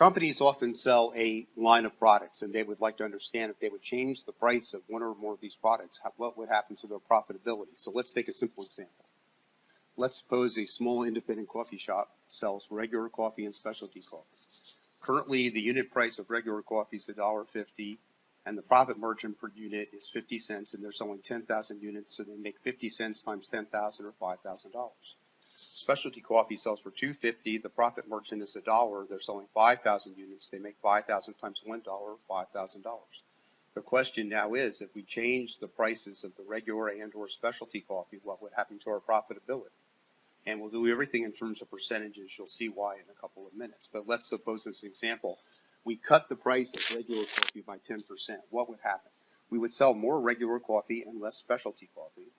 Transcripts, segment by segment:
Companies often sell a line of products, and they would like to understand if they would change the price of one or more of these products, what would happen to their profitability. So let's take a simple example. Let's suppose a small independent coffee shop sells regular coffee and specialty coffee. Currently, the unit price of regular coffee is $1.50, and the profit margin per unit is 50 cents, and they're selling 10,000 units, so they make 50 cents times 10,000 or $5,000. Specialty coffee sells for $2.50. The profit margin is $1. They're selling 5,000 units. They make 5,000 times $1, $5,000. The question now is, if we change the prices of the regular and/or specialty coffee, what would happen to our profitability? And we'll do everything in terms of percentages. You'll see why in a couple of minutes. But let's suppose, as an example, we cut the price of regular coffee by 10%. What would happen? We would sell more regular coffee and less specialty coffee,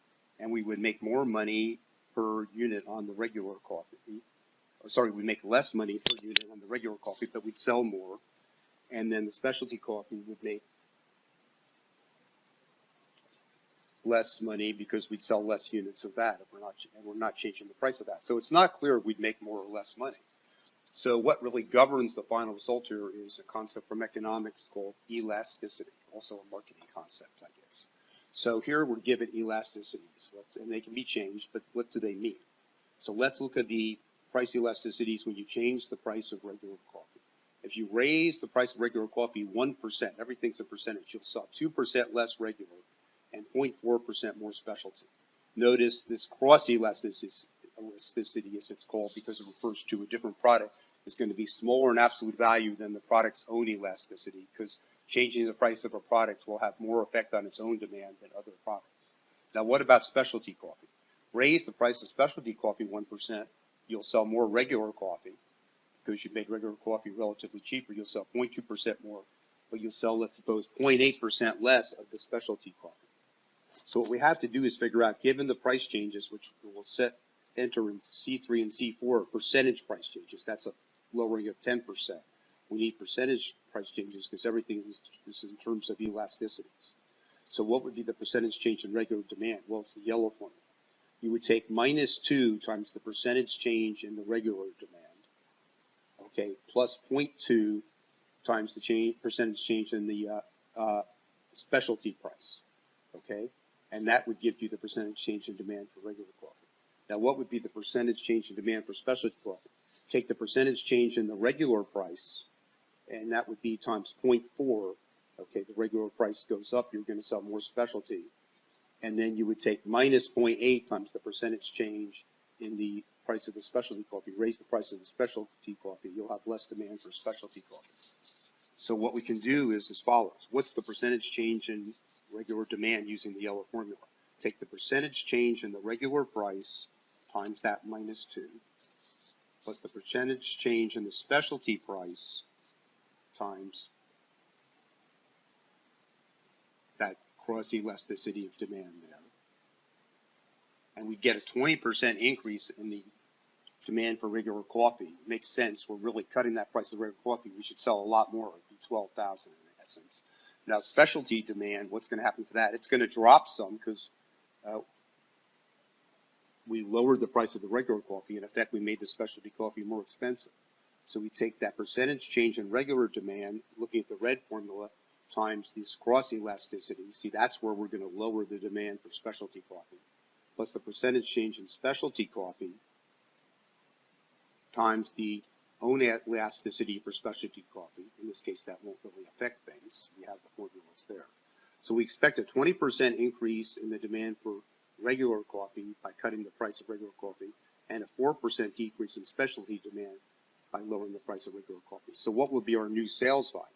and we would make more money per unit on the regular coffee. We make less money per unit on the regular coffee, but we'd sell more. And then the specialty coffee would make less money because we'd sell less units of that if we're not changing the price of that. So it's not clear if we'd make more or less money. So what really governs the final result here is a concept from economics called elasticity, also a marketing concept, I guess. So here we're given elasticities, and they can be changed, but what do they mean? So let's look at the price elasticities when you change the price of regular coffee. If you raise the price of regular coffee 1%, everything's a percentage, you'll sell 2% less regular and 0.4% more specialty. Notice this cross elasticity, as it's called, because it refers to a different product, is going to be smaller in absolute value than the product's own elasticity, because changing the price of a product will have more effect on its own demand than other products. Now, what about specialty coffee? Raise the price of specialty coffee 1%, you'll sell more regular coffee, because you've made regular coffee relatively cheaper. You'll sell 0.2% more, but you'll sell, let's suppose, 0.8% less of the specialty coffee. So what we have to do is figure out, given the price changes, which we'll enter in C3 and C4, percentage price changes. That's a lowering of 10%. We need percentage price changes because everything is in terms of elasticities. So what would be the percentage change in regular demand? Well, it's the yellow formula. You would take -2 times the percentage change in the regular demand, okay, plus 0.2 times the percentage change in the specialty price, okay? And that would give you the percentage change in demand for regular coffee. Now, what would be the percentage change in demand for specialty coffee? Take the percentage change in the regular price, and that would be times 0.4. Okay, the regular price goes up, you're going to sell more specialty. And then you would take minus 0.8 times the percentage change in the price of the specialty coffee. Raise the price of the specialty coffee, you'll have less demand for specialty coffee. So what we can do is as follows. What's the percentage change in regular demand using the yellow formula? Take the percentage change in the regular price times that -2, plus the percentage change in the specialty price times that cross elasticity of demand there. And we get a 20% increase in the demand for regular coffee. It makes sense. We're really cutting that price of regular coffee. We should sell a lot more. It'd be 12,000 in essence. Now, specialty demand, what's going to happen to that? It's going to drop some because we lowered the price of the regular coffee. In effect, we made the specialty coffee more expensive. So we take that percentage change in regular demand, looking at the red formula, times this cross elasticity. See, that's where we're going to lower the demand for specialty coffee, plus the percentage change in specialty coffee times the own elasticity for specialty coffee. In this case, that won't really affect things. We have the formulas there. So we expect a 20% increase in the demand for regular coffee by cutting the price of regular coffee, and a 4% decrease in specialty demand by lowering the price of regular coffee. So what would be our new sales volume?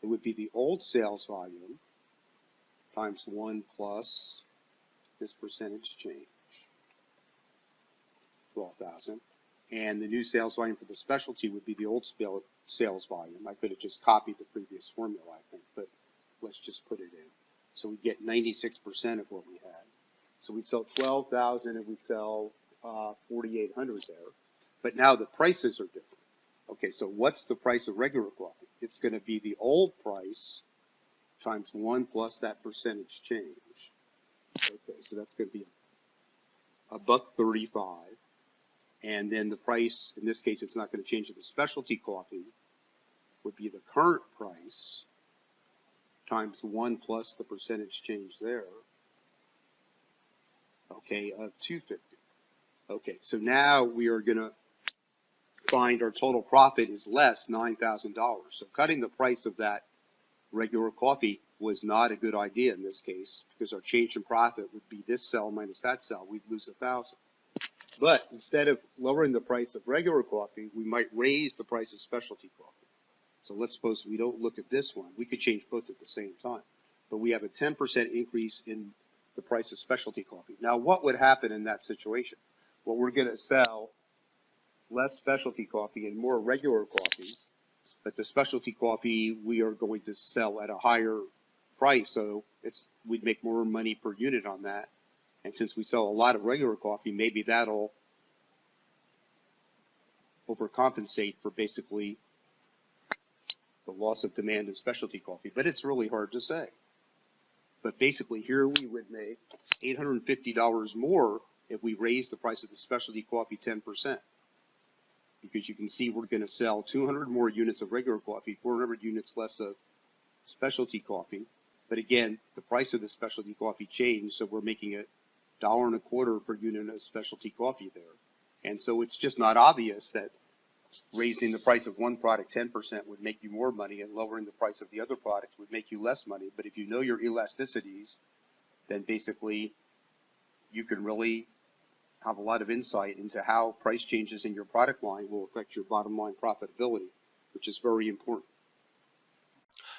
It would be the old sales volume times 1 plus this percentage change, 12,000. And the new sales volume for the specialty would be the old sales volume. I could have just copied the previous formula, I think, but let's just put it in. So we get 96% of what we had. So we'd sell 12,000 and we'd sell 4,800 there. But now the prices are different. Okay, so what's the price of regular coffee? It's going to be the old price times 1 plus that percentage change. Okay, so that's going to be $1.35. And then the price, in this case, it's not going to change to the specialty coffee, would be the current price times 1 plus the percentage change there, okay, of 250. Okay, so now we are going to find our total profit is less $9,000. So cutting the price of that regular coffee was not a good idea in this case, because our change in profit would be this cell minus that cell. We'd lose 1,000. But instead of lowering the price of regular coffee, we might raise the price of specialty coffee. So let's suppose we don't look at this one. We could change both at the same time. But we have a 10% increase in the price of specialty coffee. Now, what would happen in that situation? Well, we're going to sell less specialty coffee and more regular coffee. But the specialty coffee we are going to sell at a higher price, so we'd make more money per unit on that. And since we sell a lot of regular coffee, maybe that'll overcompensate for basically the loss of demand in specialty coffee. But it's really hard to say. But basically, here we would make $850 more if we raise the price of the specialty coffee 10%. Because you can see we're going to sell 200 more units of regular coffee, 400 units less of specialty coffee. But again, the price of the specialty coffee changed, so we're making $1.25 per unit of specialty coffee there. And so it's just not obvious that raising the price of one product 10% would make you more money and lowering the price of the other product would make you less money. But if you know your elasticities, then basically you can really have a lot of insight into how price changes in your product line will affect your bottom line profitability, which is very important.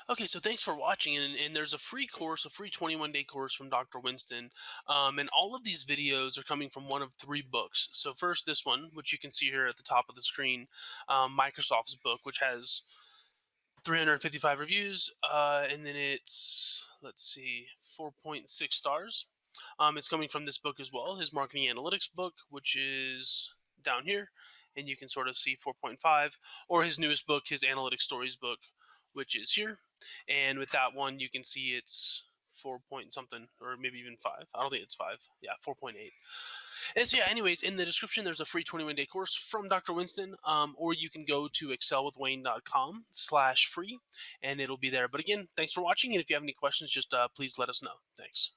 Okay, so thanks for watching, and there's a free course, a free 21-day course from Dr. Winston, and all of these videos are coming from one of three books. So first, this one, which you can see here at the top of the screen, Microsoft's book, which has 355 reviews, and then it's, let's see, 4.6 stars. It's coming from this book as well, his marketing analytics book, which is down here, and you can sort of see 4.5, or his newest book, his analytics stories book, which is here. And with that one, you can see it's 4 point something, or maybe even 5. I don't think it's 5. Yeah, 4.8. And so, yeah, anyways, in the description, there's a free 21-day course from Dr. Winston, or you can go to excelwithwayne.com/free, and it'll be there. But again, thanks for watching, and if you have any questions, just please let us know. Thanks.